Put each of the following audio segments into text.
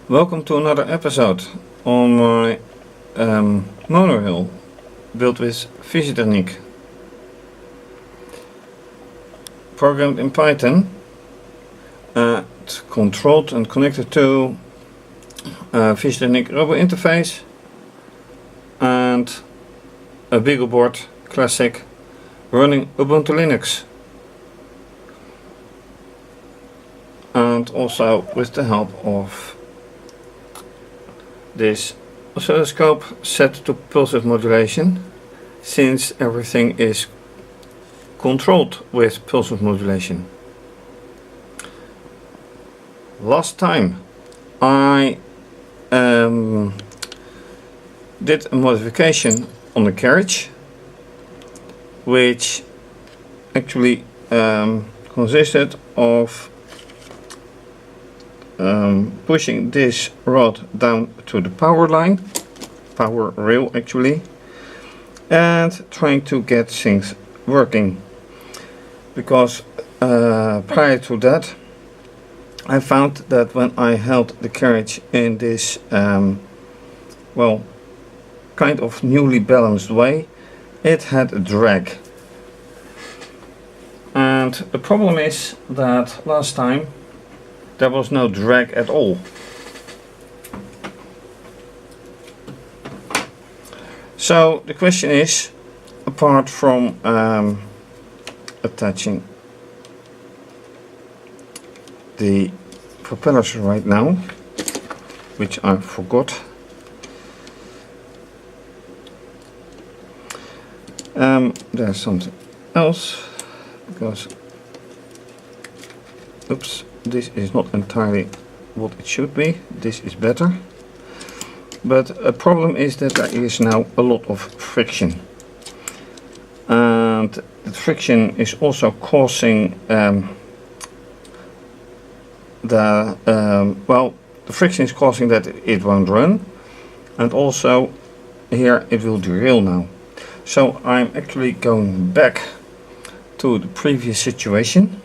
Welcome to another episode on my monorail built with fischertechnik. Programmed in Python, controlled and connected to fischertechnik Robo interface and a BeagleBoard Classic running Ubuntu Linux, and also with the help of this oscilloscope set to pulse modulation, since everything is controlled with pulse modulation. Last time I did a modification on the Carriage, which actually consisted of pushing this rod down to the power rail actually, and trying to get things working, because prior to that I found that when I held the Carriage in this well, kind of newly balanced way, it had a drag. And the problem is that last time there was no drag at all. So the question is, apart from attaching the propellers right now, which I forgot, there's something else, because oops, this is not entirely what it should be. This is better, but a problem is that there is now a lot of friction, and the friction is also causing the friction is causing that it won't run, and also here it will derail now. So I'm actually going back to the previous situation,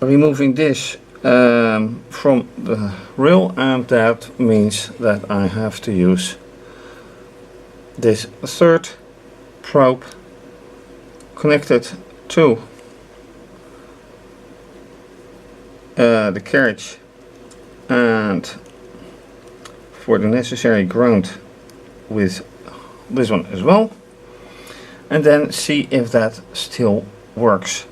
removing this from the rail, and that means that I have to use this third probe connected to the Carriage, and for the necessary ground with this one as well, and then see if that still works.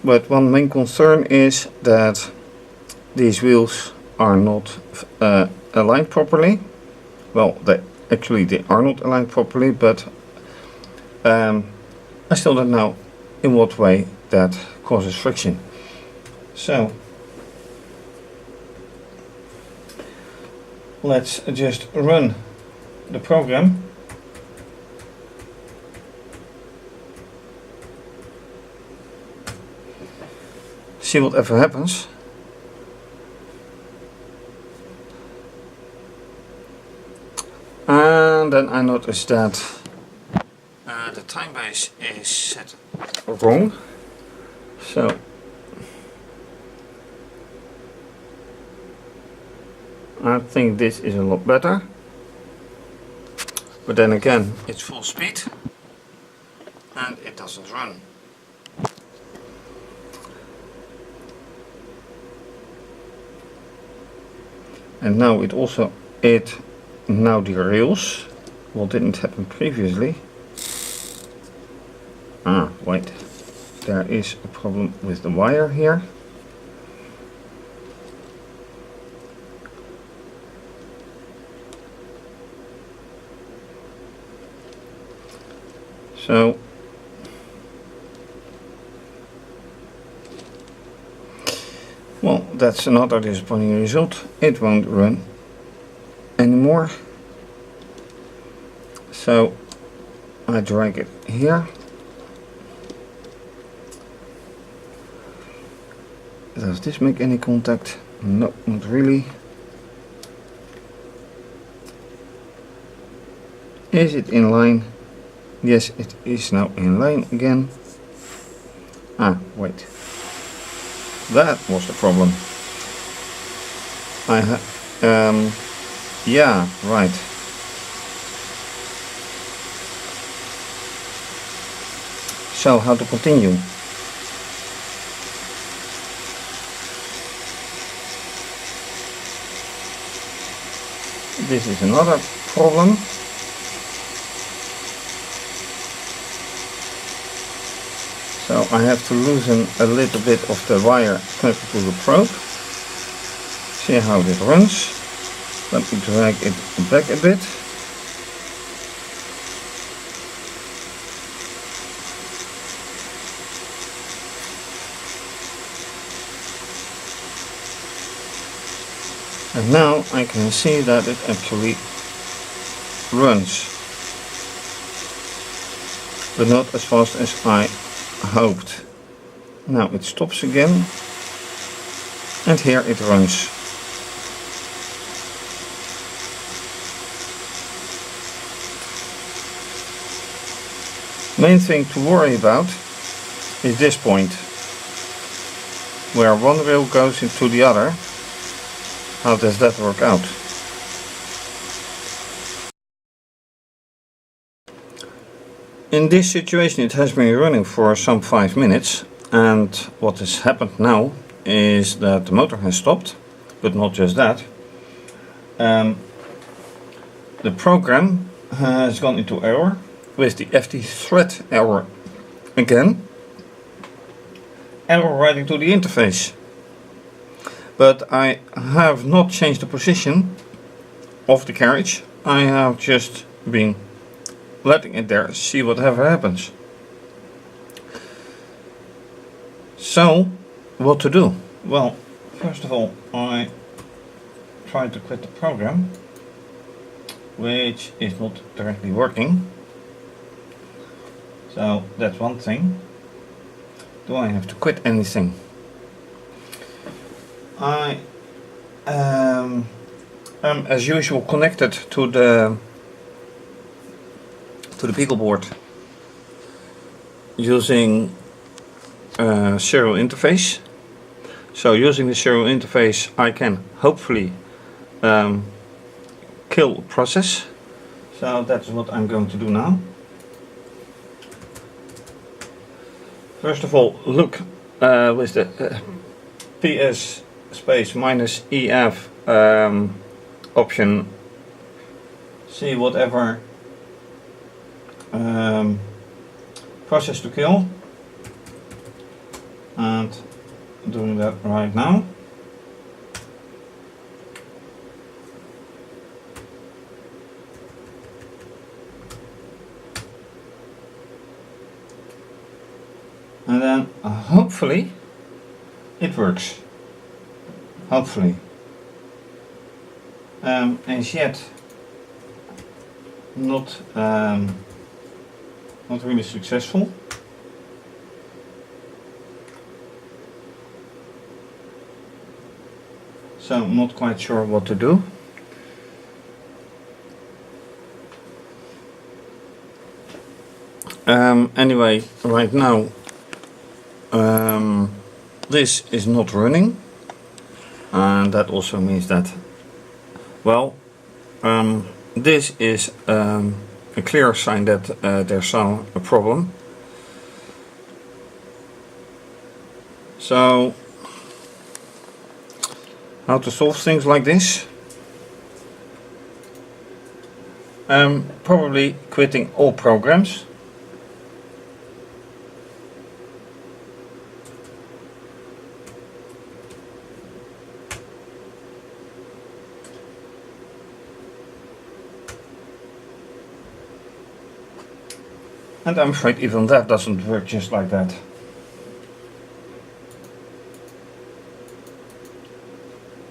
But one main concern is that these wheels are not aligned properly. Well, they are not aligned properly, but I still don't know in what way that causes friction. So let's just run the program. See whatever happens. And then I noticed that the time base is set wrong. So I think this is a lot better. But then again, it's full speed and it doesn't run. And now it now derails. What didn't happen previously. Ah, wait. There is a problem with the wire here. So well, that's another disappointing result. It won't run anymore. So I drag it here. Does this make any contact? No, not really. Is it in line? Yes, it is now in line again. Ah, wait. that was the problem. Yeah, right. So how to continue? This is another problem. So I have to loosen a little bit of the wire connected to the probe. See how it runs. Let me drag it back a bit. And now I can see that it actually runs, but not as fast as I hoped. Now it stops again, and here it runs. Main thing to worry about is this point, where one rail goes into the other. How does that work out? In this situation it has been running for some 5 minutes, and what has happened now is that the motor has stopped, but not just that. The program has gone into error with the FT thread error again. Error writing to the interface. But I have not changed the position of the carriage. I have just been letting it there, see whatever happens. So, what to do? Well, first of all, I tried to quit the program, which is not directly working. So, that's one thing. Do I have to quit anything? I am as usual connected to the BeagleBoard using serial interface. So using the serial interface I can hopefully kill a process. So that's what I'm going to do now. First of all, look with the PS space minus EF option, see whatever process to kill, and doing that right now. And then hopefully it works. Hopefully. As yet not really successful. So I'm not quite sure what to do. Anyway, right now this is not running, and that also means that, well, this is a clear sign that there's a problem. So how to solve things like this? Probably quitting all programs. And I'm afraid even that doesn't work just like that.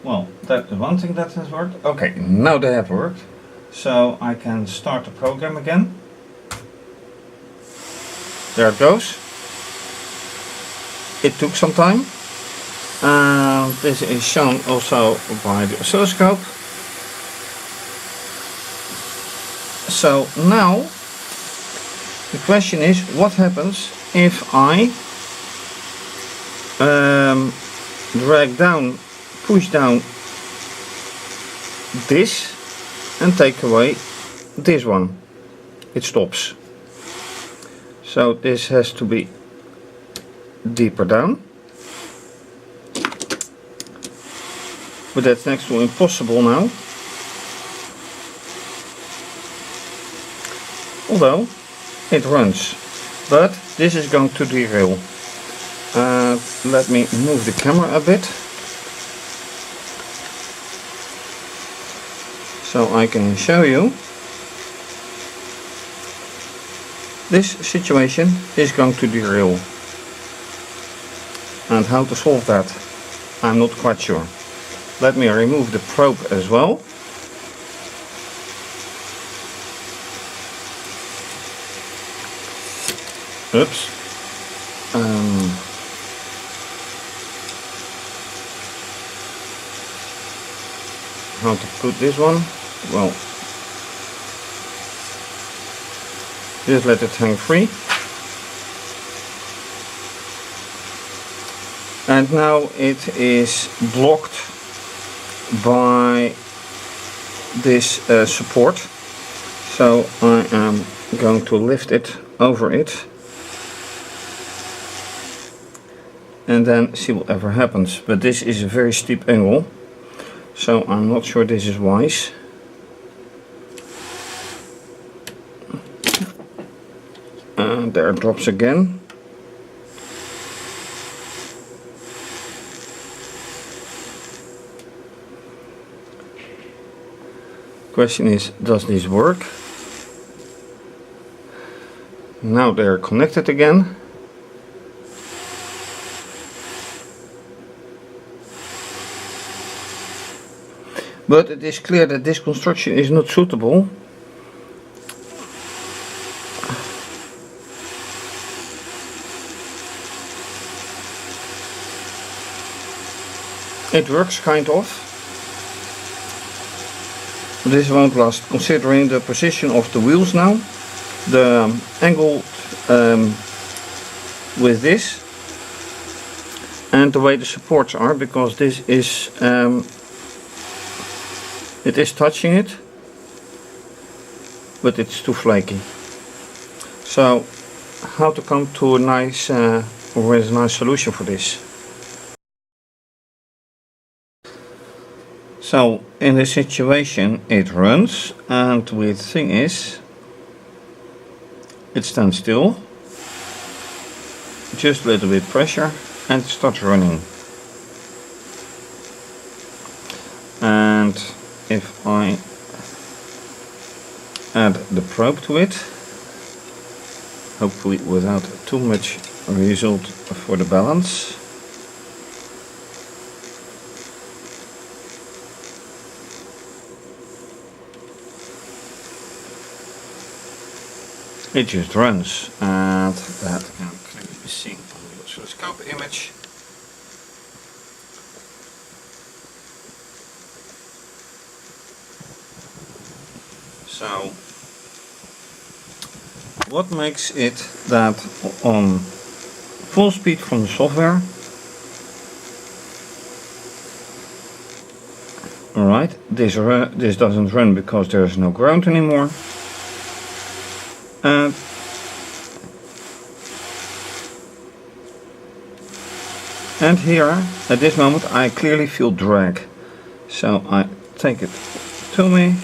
Well, that is one thing that has worked. Okay, now they have worked. So I can start the program again. There it goes. It took some time. This is shown also by the oscilloscope. So now the question is, what happens if I drag down, push down this and take away this one. It stops. So this has to be deeper down. But that's next to impossible now. Although it runs. But this is going to derail. Let me move the camera a bit. So I can show you. This situation is going to derail. And how to solve that, I'm not quite sure. Let me remove the probe as well. Oops. How to put this one? Well, just let it hang free. And now it is blocked by this support. So I am going to lift it over it. And then see whatever happens. But this is a very steep angle. So I'm not sure this is wise. And there it drops again. Question is, does this work? Now they're connected again. But it is clear that this construction is not suitable. It works kind of. This won't last, considering the position of the wheels now, the angle with this, and the way the supports are, because this is it is touching it, but it's too flaky. So, how to come to a nice solution for this? So, in this situation, it runs, and the weird thing is, it stands still, just a little bit pressure, and it starts running. And if I add the probe to it, hopefully without too much result for the balance, it just runs, and that can clearly be seen on the oscilloscope image. So, what makes it that on full speed from the software, alright, this doesn't run because there is no ground anymore, and here at this moment I clearly feel drag, so I take it to me.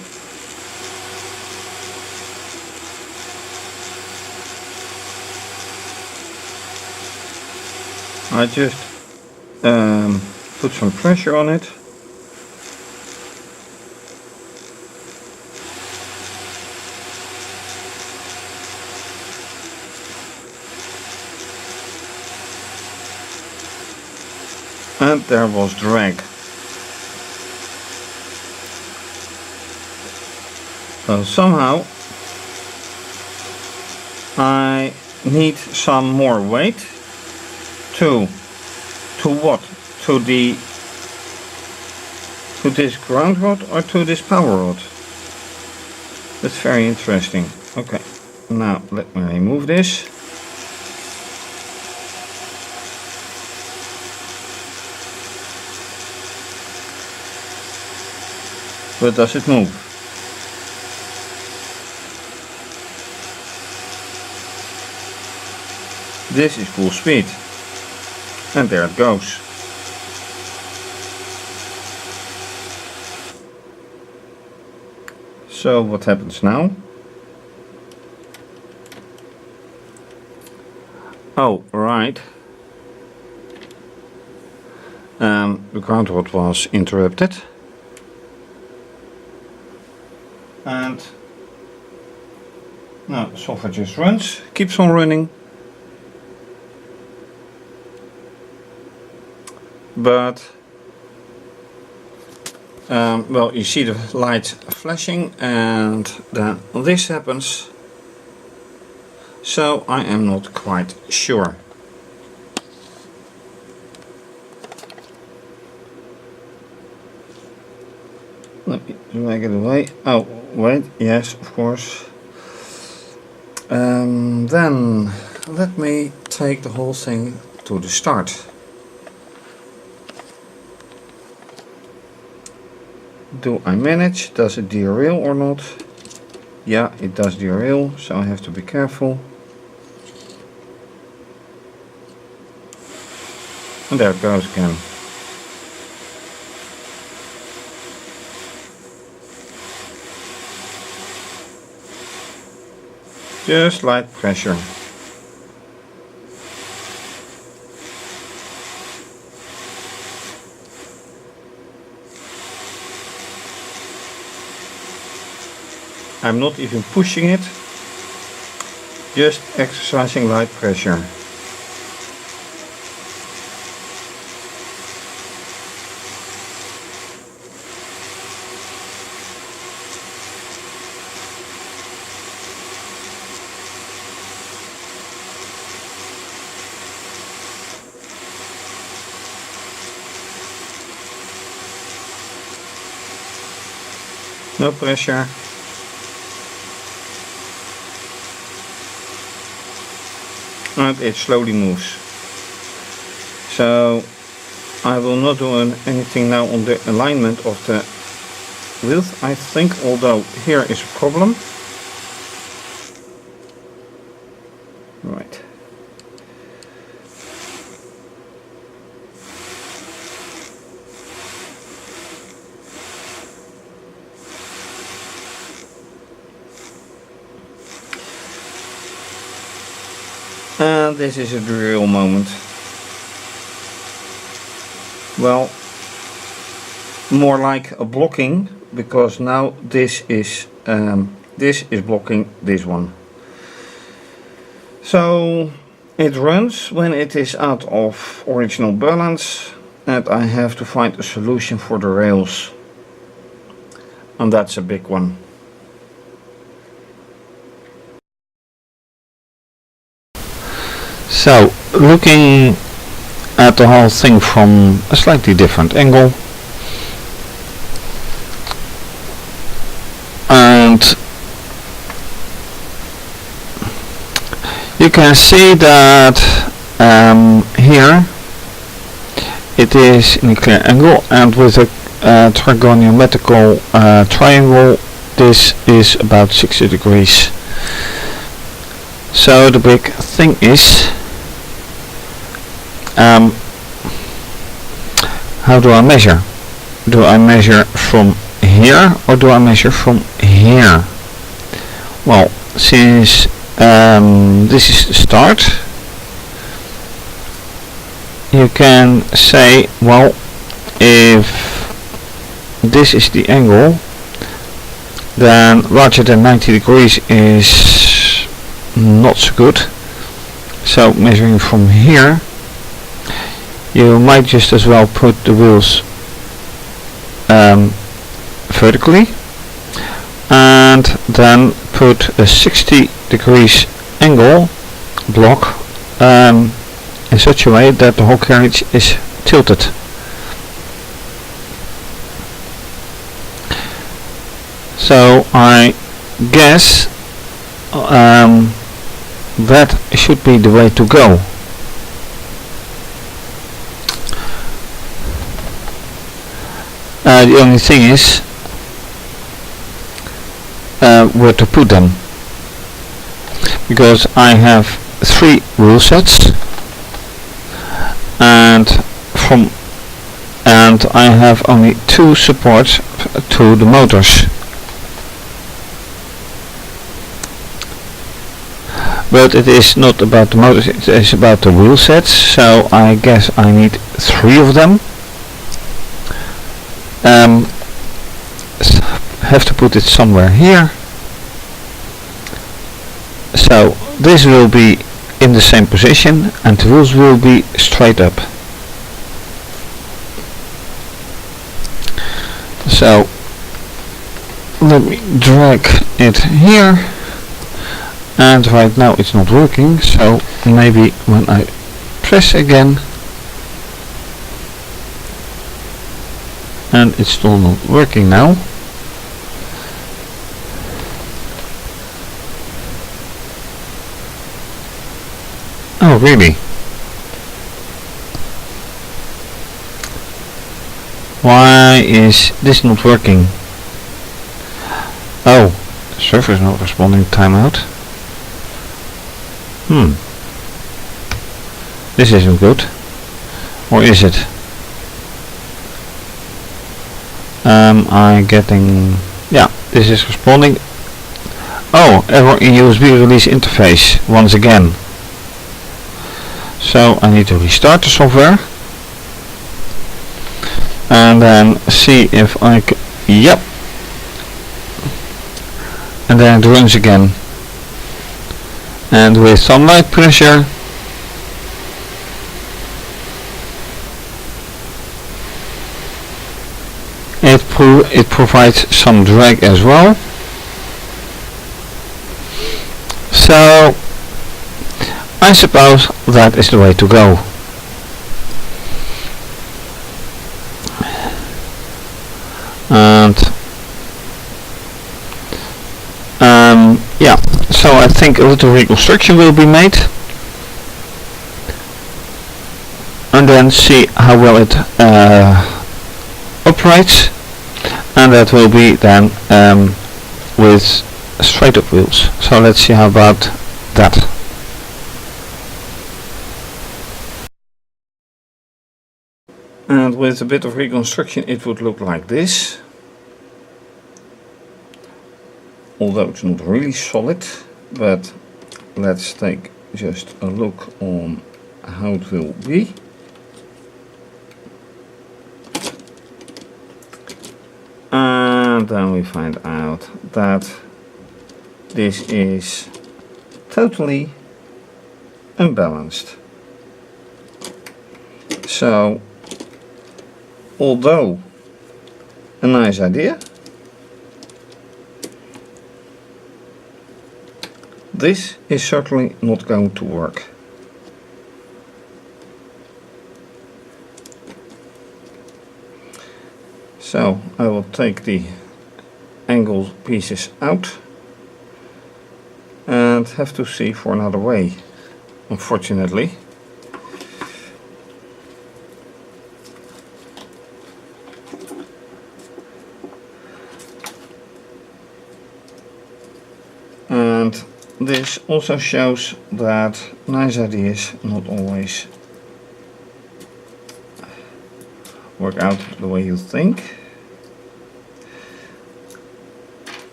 I just put some pressure on it. And there was drag. So somehow I need some more weight to what? To this ground rod or to this power rod? That's very interesting. Okay, now let me remove this. But does it move? This is full speed. And there it goes. So what happens now? Oh, right. The ground rod was interrupted. And now the software just runs, keeps on running. But well, you see the light flashing and then this happens. So I am not quite sure. Let me drag it away. Oh, wait, yes, of course. Then let me take the whole thing to the start. Do I manage? Does it derail or not? Yeah, it does derail, so I have to be careful. And there it goes again. Just light pressure. I'm not even pushing it, just exercising light pressure. No pressure. And it slowly moves. So I will not do anything now on the alignment of the width, I think, although here is a problem. Right. And this is a real moment. Well, more like a blocking, because now this is blocking this one. So it runs when it is out of original balance, and I have to find a solution for the rails, and that's a big one. So, looking at the whole thing from a slightly different angle, and you can see that here it is in a clear angle, and with a trigonometrical triangle this is about 60 degrees. So the big thing is, how do I measure? Do I measure from here or do I measure from here? Well, since this is the start, you can say, well, if this is the angle, then larger than 90 degrees is not so good. So measuring from here, you might just as well put the wheels vertically and then put a 60 degrees angle block in such a way that the whole carriage is tilted. So I guess that should be the way to go. The only thing is, where to put them, because I have 3 wheel sets and I have only 2 supports to the motors. But it is not about the motors, it is about the wheel sets, so I guess I need 3 of them. Have to put it somewhere here. So this will be in the same position and the wheels will be straight up. So let me drag it here, and right now it's not working, so maybe when I press again, and it's still not working now. Oh really? Why is this not working? Oh, the server is not responding, timeout. This isn't good. Or is it? I'm getting... yeah, this is responding. Oh, error in USB release interface once again. So I need to restart the software and then see if I can... yep, and then it runs again, and with some light pressure it provides some drag as well. So I suppose that is the way to go. And yeah, so I think a little reconstruction will be made and then see how well it operates, and that will be then with straight up wheels. So let's see how about that. And with a bit of reconstruction it would look like this, although it's not really solid. But let's take just a look on how it will be. And then we find out that this is totally unbalanced. So although a nice idea, this is certainly not going to work. So I will take the angle pieces out and have to see for another way, unfortunately. And this also shows that nice ideas not always work out the way you think,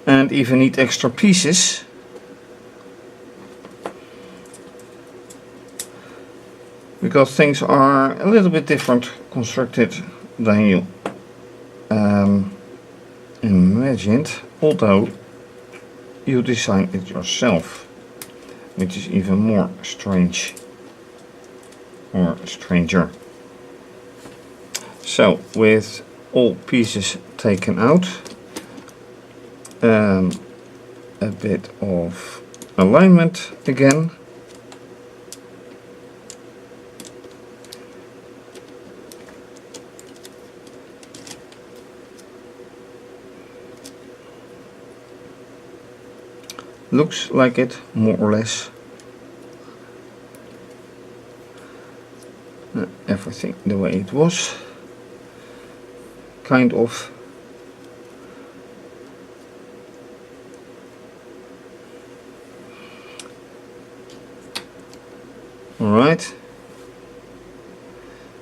and even need extra pieces because things are a little bit different constructed than you imagined, although you design it yourself, which is even more strange or stranger. So with all pieces taken out, a bit of alignment again, looks like it more or less. Everything the way it was, kind of. Alright.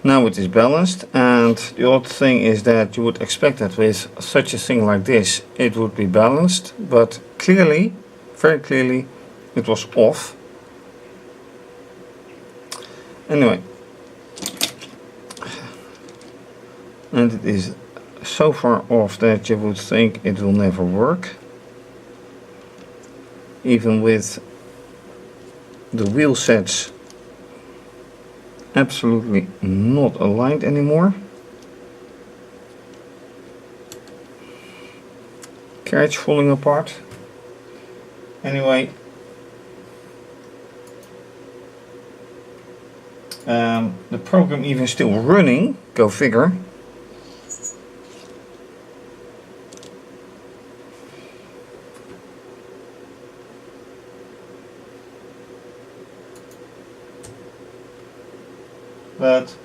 Now it is balanced, and the odd thing is that you would expect that with such a thing like this it would be balanced, but clearly, very clearly, it was off. Anyway, and it is so far off that you would think it will never work, even with the wheel sets absolutely not aligned anymore. Carriage falling apart. Anyway, the program even still running, go figure. But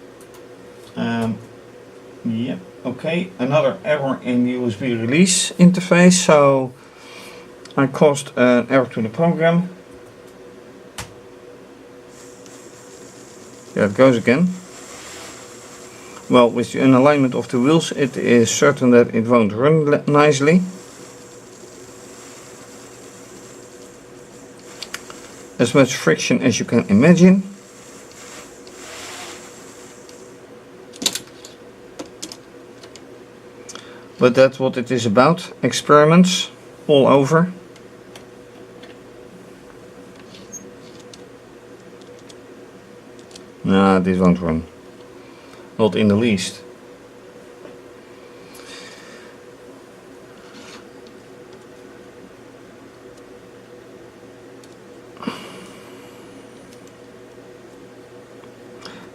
yeah, okay, another error in the USB release interface, so I caused an error to the program. There it goes again. Well, with the unalignment of the wheels, it is certain that it won't run nicely. As much friction as you can imagine. But that's what it is about, experiments all over. Nah, this won't run. Not in the least.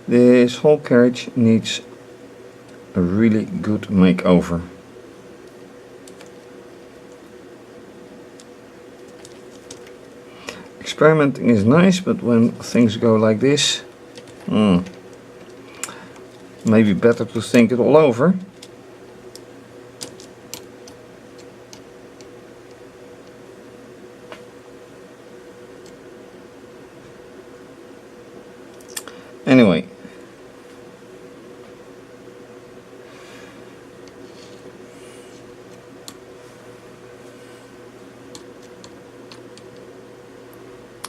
This whole carriage needs a really good makeover. Experimenting is nice, but when things go like this, maybe better to think it all over. Anyway,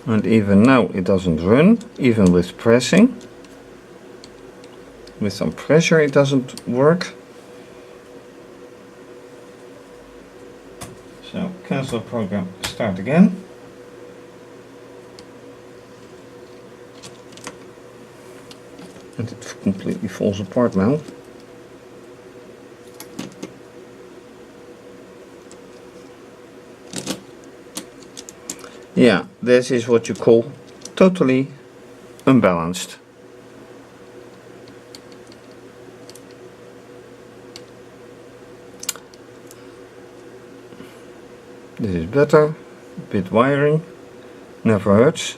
and even now it doesn't run, even with pressing. With some pressure it doesn't work. So cancel program, start again. And it completely falls apart now. Yeah, this is what you call totally unbalanced. This is better, a bit wiring, never hurts.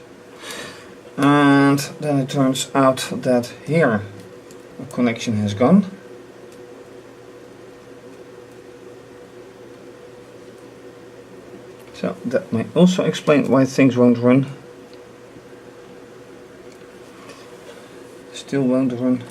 And then it turns out that here a connection has gone. So that may also explain why things won't run. Still won't run.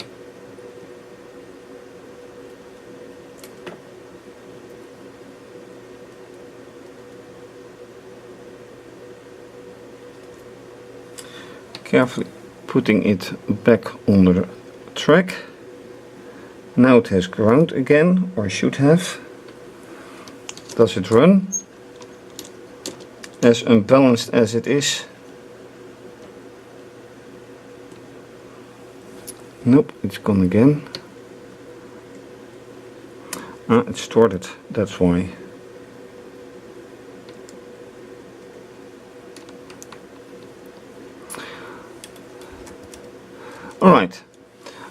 Carefully putting it back on the track. Now it has ground again, or should have. Does it run? As unbalanced as it is. Nope, it's gone again. Ah, it's stored it, that's why. Alright,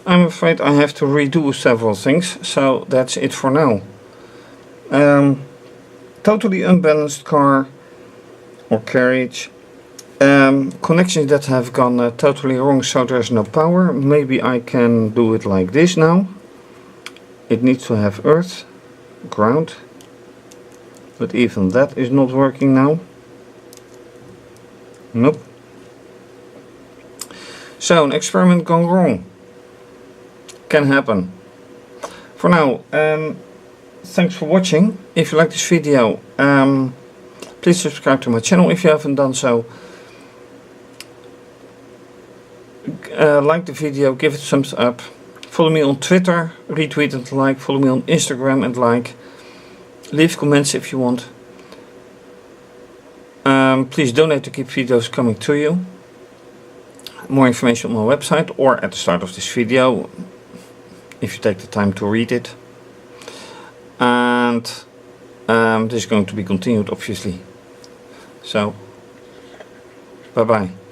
I'm afraid I have to redo several things, so that's it for now. Totally unbalanced car or carriage. Connections that have gone totally wrong, so there's no power. Maybe I can do it like this now. It needs to have earth, ground, but even that is not working now. Nope. So an experiment gone wrong. Can happen. For now, thanks for watching. If you like this video, please subscribe to my channel if you haven't done so. Like the video, give it a thumbs up. Follow me on Twitter, retweet and like. Follow me on Instagram and like. Leave comments if you want. Please donate to keep videos coming to you. More information on my website or at the start of this video, if you take the time to read it. And this is going to be continued, obviously. So, bye bye.